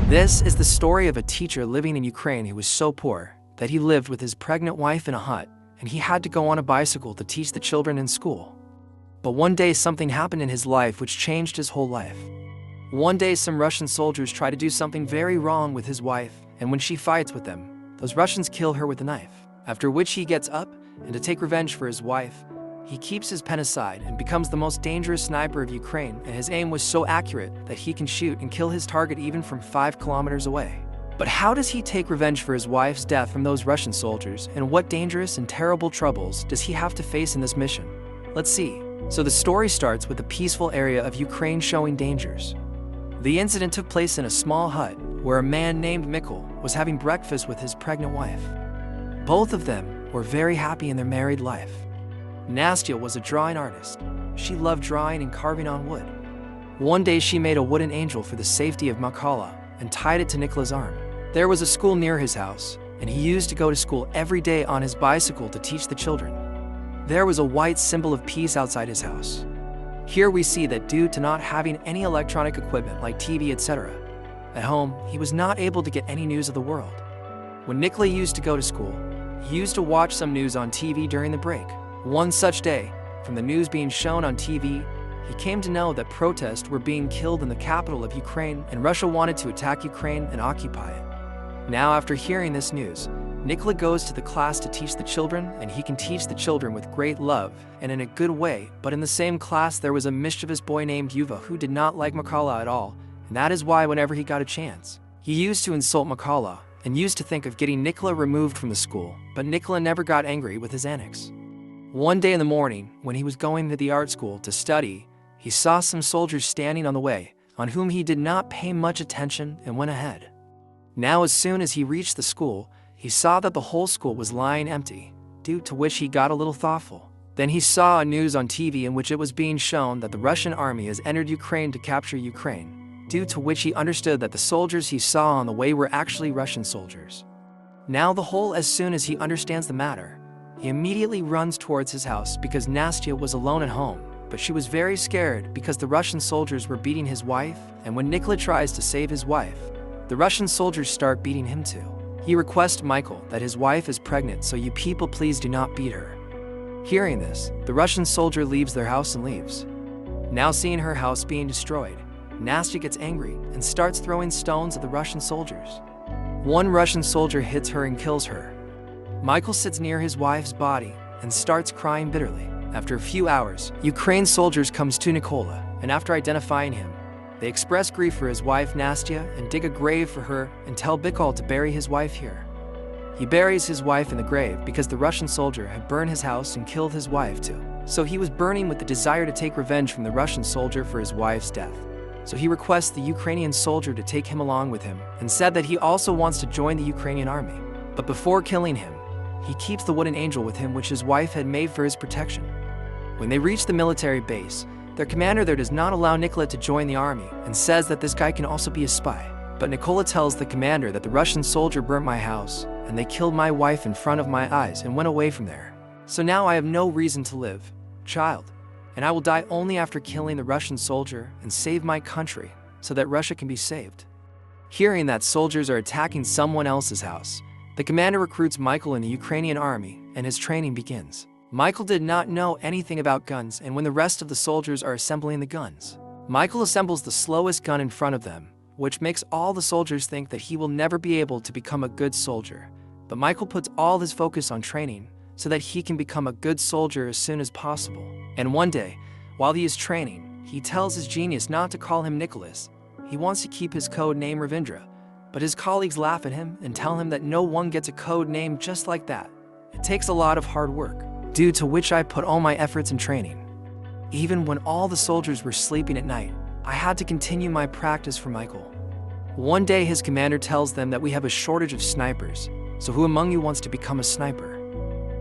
This is the story of a teacher living in Ukraine who was so poor that he lived with his pregnant wife in a hut, and he had to go on a bicycle to teach the children in school. But one day something happened in his life which changed his whole life. One day some Russian soldiers try to do something very wrong with his wife, and when she fights with them, those Russians kill her with a knife. After which he gets up, and to take revenge for his wife, he keeps his pen aside and becomes the most dangerous sniper of Ukraine, and his aim was so accurate that he can shoot and kill his target even from 5 kilometers away. But how does he take revenge for his wife's death from those Russian soldiers, and what dangerous and terrible troubles does he have to face in this mission? Let's see. So the story starts with a peaceful area of Ukraine showing dangers. The incident took place in a small hut where a man named Mikhail was having breakfast with his pregnant wife. Both of them were very happy in their married life. Nastya was a drawing artist. She loved drawing and carving on wood. One day she made a wooden angel for the safety of Makhala and tied it to Nikola's arm. There was a school near his house, and he used to go to school every day on his bicycle to teach the children. There was a white symbol of peace outside his house. Here we see that due to not having any electronic equipment like TV, etc., at home, he was not able to get any news of the world. When Nikola used to go to school, he used to watch some news on TV during the break. One such day, from the news being shown on TV, he came to know that protests were being killed in the capital of Ukraine, and Russia wanted to attack Ukraine and occupy it. Now, after hearing this news, Nikola goes to the class to teach the children, and he can teach the children with great love and in a good way. But in the same class there was a mischievous boy named Yuva who did not like Makhala at all, and that is why whenever he got a chance, he used to insult Makhala and used to think of getting Nikola removed from the school. But Nikola never got angry with his annex. One day in the morning, when he was going to the art school to study, he saw some soldiers standing on the way, on whom he did not pay much attention and went ahead. Now as soon as he reached the school, he saw that the whole school was lying empty, due to which he got a little thoughtful. Then he saw a news on TV in which it was being shown that the Russian army has entered Ukraine to capture Ukraine, due to which he understood that the soldiers he saw on the way were actually Russian soldiers. Now as soon as he understands the matter, he immediately runs towards his house because Nastya was alone at home, but she was very scared because the Russian soldiers were beating his wife, and when Nikola tries to save his wife, the Russian soldiers start beating him too. He requests Michael that his wife is pregnant, so you people please do not beat her. Hearing this, the Russian soldier leaves their house and leaves. Now seeing her house being destroyed, Nastya gets angry and starts throwing stones at the Russian soldiers. One Russian soldier hits her and kills her. Michael sits near his wife's body and starts crying bitterly. After a few hours, Ukraine soldiers comes to Nikola, and after identifying him, they express grief for his wife Nastya and dig a grave for her and tell Mikhail to bury his wife here. He buries his wife in the grave because the Russian soldier had burned his house and killed his wife too. So he was burning with the desire to take revenge from the Russian soldier for his wife's death. So he requests the Ukrainian soldier to take him along with him and said that he also wants to join the Ukrainian army. But before killing him, he keeps the wooden angel with him which his wife had made for his protection. When they reach the military base, their commander there does not allow Nikola to join the army and says that this guy can also be a spy. But Nikola tells the commander that the Russian soldier burnt my house and they killed my wife in front of my eyes and went away from there. So now I have no reason to live, child, and I will die only after killing the Russian soldier and save my country so that Russia can be saved. Hearing that soldiers are attacking someone else's house, the commander recruits Michael in the Ukrainian army and his training begins. Michael did not know anything about guns, and when the rest of the soldiers are assembling the guns, Michael assembles the slowest gun in front of them, which makes all the soldiers think that he will never be able to become a good soldier. But Michael puts all his focus on training so that he can become a good soldier as soon as possible. And one day, while he is training, he tells his genius not to call him Nicholas. He wants to keep his code name Ravindra, but his colleagues laugh at him and tell him that no one gets a code name just like that. It takes a lot of hard work, due to which I put all my efforts in training. Even when all the soldiers were sleeping at night, I had to continue my practice for Michael. One day his commander tells them that we have a shortage of snipers, so who among you wants to become a sniper?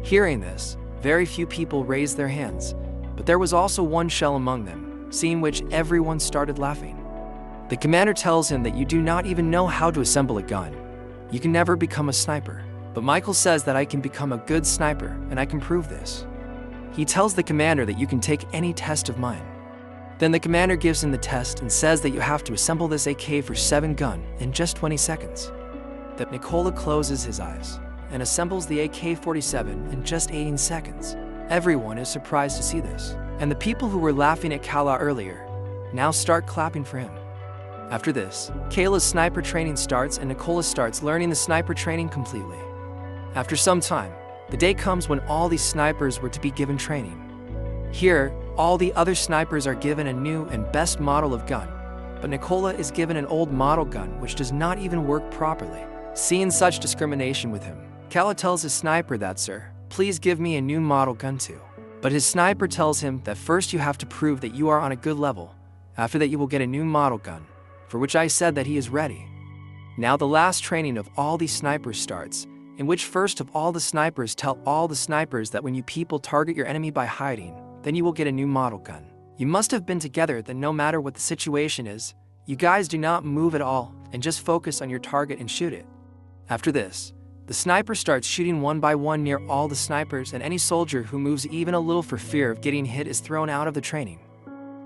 Hearing this, very few people raised their hands, but there was also one shell among them, seeing which everyone started laughing. The commander tells him that you do not even know how to assemble a gun. You can never become a sniper. But Michael says that I can become a good sniper and I can prove this. He tells the commander that you can take any test of mine. Then the commander gives him the test and says that you have to assemble this AK-47 gun in just 20 seconds. That Nikola closes his eyes and assembles the AK-47 in just 18 seconds. Everyone is surprised to see this, and the people who were laughing at Kala earlier now start clapping for him. After this, Kala's sniper training starts and Nikola starts learning the sniper training completely. After some time, the day comes when all these snipers were to be given training. Here, all the other snipers are given a new and best model of gun, but Nikola is given an old model gun which does not even work properly. Seeing such discrimination with him, Kala tells his sniper that, "Sir, please give me a new model gun too." But his sniper tells him that first you have to prove that you are on a good level. After that you will get a new model gun, for which I said that he is ready. Now the last training of all these snipers starts, in which first of all the snipers tell all the snipers that when you people target your enemy by hiding, then you will get a new model gun. You must have been together that no matter what the situation is, you guys do not move at all and just focus on your target and shoot it. After this, the sniper starts shooting one by one near all the snipers, and any soldier who moves even a little for fear of getting hit is thrown out of the training.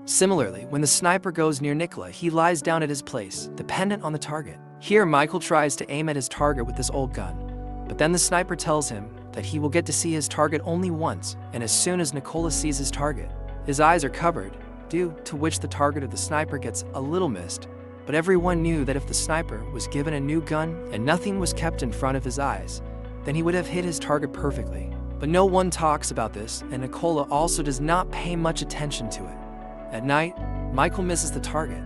Similarly, when the sniper goes near Nikola, he lies down at his place, dependent on the target. Here, Michael tries to aim at his target with this old gun, but then the sniper tells him that he will get to see his target only once, and as soon as Nikola sees his target, his eyes are covered, due to which the target of the sniper gets a little missed. But everyone knew that if the sniper was given a new gun and nothing was kept in front of his eyes, then he would have hit his target perfectly. But no one talks about this, and Nikola also does not pay much attention to it. At night, Michael misses the target.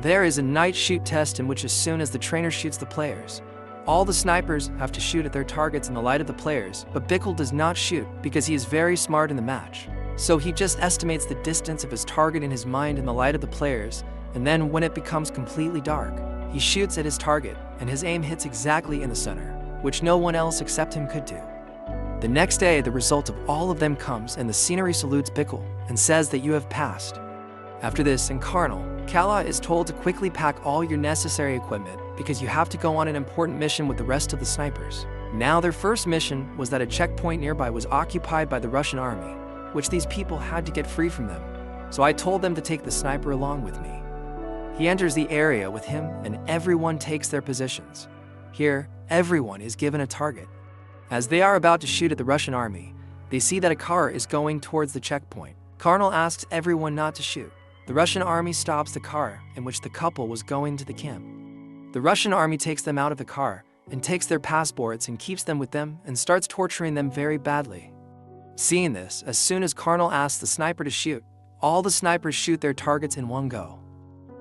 There is a night shoot test in which as soon as the trainer shoots the players, all the snipers have to shoot at their targets in the light of the players, but Bickle does not shoot because he is very smart in the match. So he just estimates the distance of his target in his mind in the light of the players, and then when it becomes completely dark, he shoots at his target, and his aim hits exactly in the center, which no one else except him could do. The next day, the result of all of them comes, and the scenery salutes Bickle and says that you have passed. After this, in Karnal, Kala is told to quickly pack all your necessary equipment because you have to go on an important mission with the rest of the snipers. Now their first mission was that a checkpoint nearby was occupied by the Russian army, which these people had to get free from them. So I told them to take the sniper along with me. He enters the area with him and everyone takes their positions. Here, everyone is given a target. As they are about to shoot at the Russian army, they see that a car is going towards the checkpoint. Karnal asks everyone not to shoot. The Russian army stops the car in which the couple was going to the camp. The Russian army takes them out of the car and takes their passports and keeps them with them and starts torturing them very badly. Seeing this, as soon as Karnal asks the sniper to shoot, all the snipers shoot their targets in one go.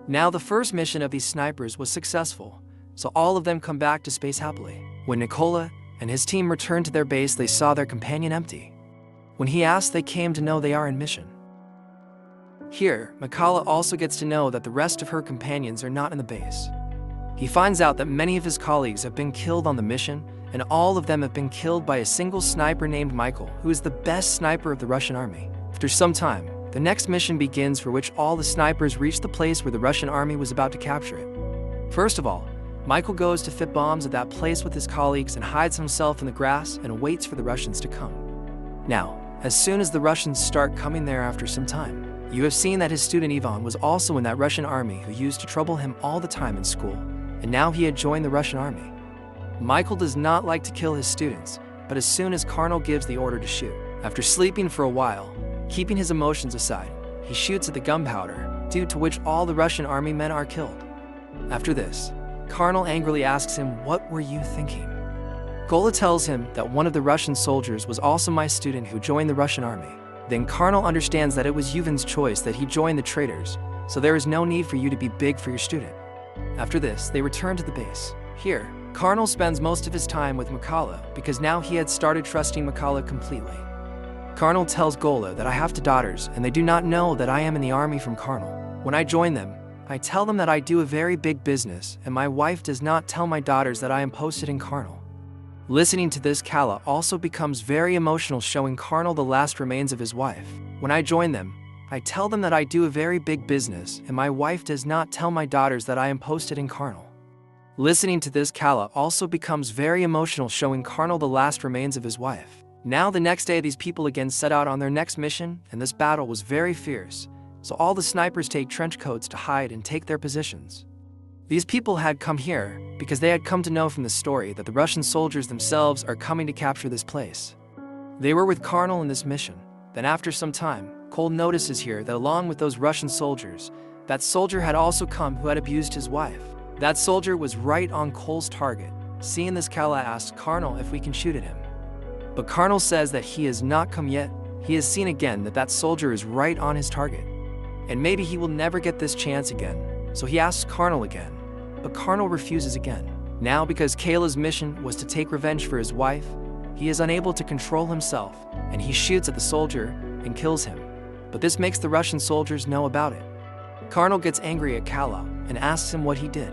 Now the first mission of these snipers was successful, so all of them come back to space happily. When Nikola and his team return to their base, they saw their companion empty. When he asked, they came to know they are in mission. Here, Mikala also gets to know that the rest of her companions are not in the base. He finds out that many of his colleagues have been killed on the mission, and all of them have been killed by a single sniper named Michael, who is the best sniper of the Russian army. After some time, the next mission begins, for which all the snipers reach the place where the Russian army was about to capture it. First of all, Michael goes to fit bombs at that place with his colleagues and hides himself in the grass and waits for the Russians to come. Now, as soon as the Russians start coming there after some time, you have seen that his student Ivan was also in that Russian army who used to trouble him all the time in school, and now he had joined the Russian army. Michael does not like to kill his students, but as soon as Karnal gives the order to shoot, after sleeping for a while, keeping his emotions aside, he shoots at the gunpowder, due to which all the Russian army men are killed. After this, Karnal angrily asks him, "What were you thinking?" Gola tells him that one of the Russian soldiers was also my student who joined the Russian army. Then Karnal understands that it was Yuvan's choice that he joined the traitors, so there is no need for you to be big for your student. After this, they return to the base. Here, Karnal spends most of his time with Mikala because now he had started trusting Mikala completely. Karnal tells Gola that I have two daughters and they do not know that I am in the army from Karnal. When I join them, I tell them that I do a very big business and my wife does not tell my daughters that I am posted in Karnal. Listening to this, Kala also becomes very emotional, showing Karnal the last remains of his wife. When I join them, I tell them that I do a very big business and my wife does not tell my daughters that I am posted in Karnal. Listening to this, Kala also becomes very emotional, showing Karnal the last remains of his wife. Now the next day, these people again set out on their next mission, and this battle was very fierce, so all the snipers take trench coats to hide and take their positions. These people had come here because they had come to know from the story that the Russian soldiers themselves are coming to capture this place. They were with Karnal in this mission. Then after some time, Cole notices here that along with those Russian soldiers, that soldier had also come who had abused his wife. That soldier was right on Cole's target. Seeing this, Kala asks Karnal if we can shoot at him. But Karnal says that he has not come yet. He has seen again that that soldier is right on his target. And maybe he will never get this chance again. So he asks Karnal again. But Karnal refuses again. Now because Kala's mission was to take revenge for his wife, he is unable to control himself, and he shoots at the soldier and kills him. But this makes the Russian soldiers know about it. Karnal gets angry at Kala and asks him what he did.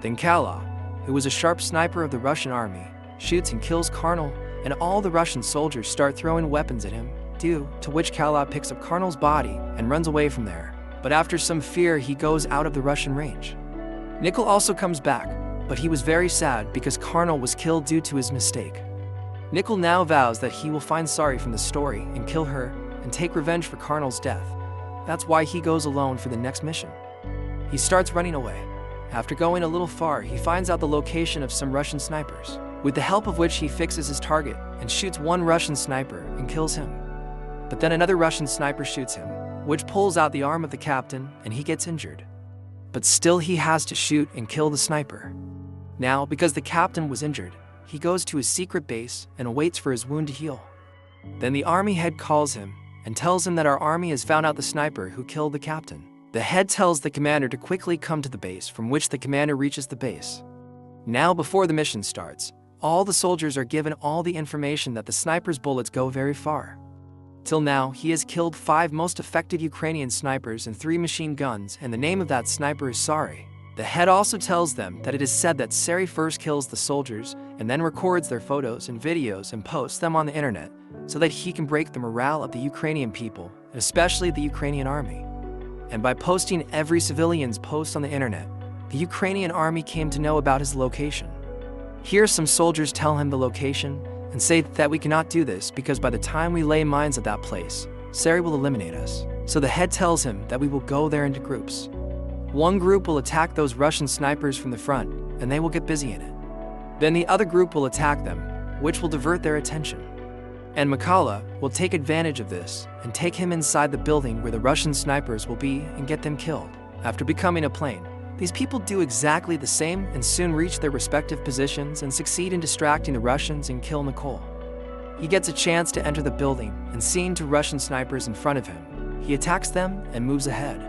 Then Kala, who was a sharp sniper of the Russian army, shoots and kills Karnal, and all the Russian soldiers start throwing weapons at him, due to which Kala picks up Karnal's body and runs away from there. But after some fear, he goes out of the Russian range. Nikol also comes back, but he was very sad because Karnal was killed due to his mistake. Nikol now vows that he will find Sari from the story and kill her and take revenge for Karnal's death. That's why he goes alone for the next mission. He starts running away. After going a little far, he finds out the location of some Russian snipers, with the help of which he fixes his target and shoots one Russian sniper and kills him. But then another Russian sniper shoots him, which pulls out the arm of the captain and he gets injured. But still he has to shoot and kill the sniper. Now, because the captain was injured, he goes to his secret base and waits for his wound to heal. Then the army head calls him and tells him that our army has found out the sniper who killed the captain. The head tells the commander to quickly come to the base, from which the commander reaches the base. Now before the mission starts, all the soldiers are given all the information that the sniper's bullets go very far. Till now, he has killed 5 most effective Ukrainian snipers and 3 machine guns, and the name of that sniper is Sari. The head also tells them that it is said that Sari first kills the soldiers and then records their photos and videos and posts them on the internet so that he can break the morale of the Ukrainian people, especially the Ukrainian army. And by posting every civilian's post on the internet, the Ukrainian army came to know about his location. Here some soldiers tell him the location and say that we cannot do this because by the time we lay mines at that place, Sari will eliminate us. So the head tells him that we will go there into groups. One group will attack those Russian snipers from the front, and they will get busy in it. Then the other group will attack them, which will divert their attention. And Mikhaila will take advantage of this and take him inside the building where the Russian snipers will be and get them killed. After becoming a plane, these people do exactly the same and soon reach their respective positions and succeed in distracting the Russians and kill Nikol. He gets a chance to enter the building, and seeing 2 Russian snipers in front of him, he attacks them and moves ahead.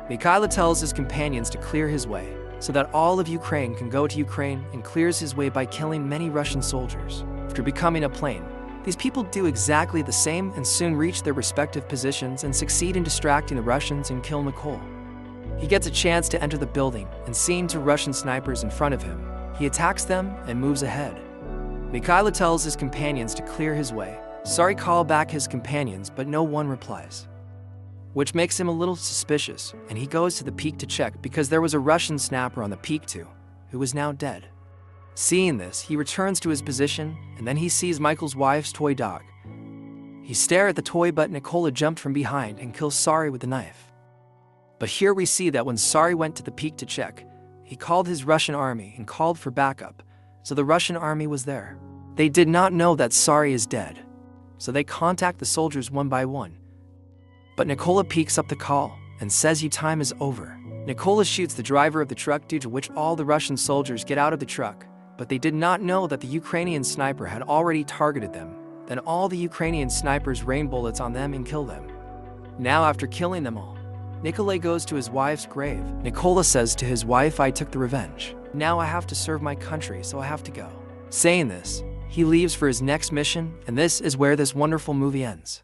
Mikhaila tells his companions to clear his way, so that all of Ukraine can go to Ukraine, and clears his way by killing many Russian soldiers. After becoming a plane, these people do exactly the same and soon reach their respective positions and succeed in distracting the Russians and kill Nikol. He gets a chance to enter the building, and seeing 2 Russian snipers in front of him, he attacks them and moves ahead. Mikhaila tells his companions to clear his way. Sari calls back his companions, but no one replies, which makes him a little suspicious, and he goes to the peak to check because there was a Russian sniper on the peak too, who was now dead. Seeing this, he returns to his position, and then he sees Michael's wife's toy dog. He stares at the toy, but Nikola jumped from behind and kills Sari with the knife. But here we see that when Sari went to the peak to check, he called his Russian army and called for backup, so the Russian army was there. They did not know that Sari is dead, so they contact the soldiers one by one. But Nikola picks up the call and says your time is over. Nikola shoots the driver of the truck, due to which all the Russian soldiers get out of the truck, but they did not know that the Ukrainian sniper had already targeted them. Then all the Ukrainian snipers rain bullets on them and kill them. Now after killing them all, Nikolai goes to his wife's grave. Nikola says to his wife, I took the revenge. Now I have to serve my country, so I have to go. Saying this, he leaves for his next mission, and this is where this wonderful movie ends.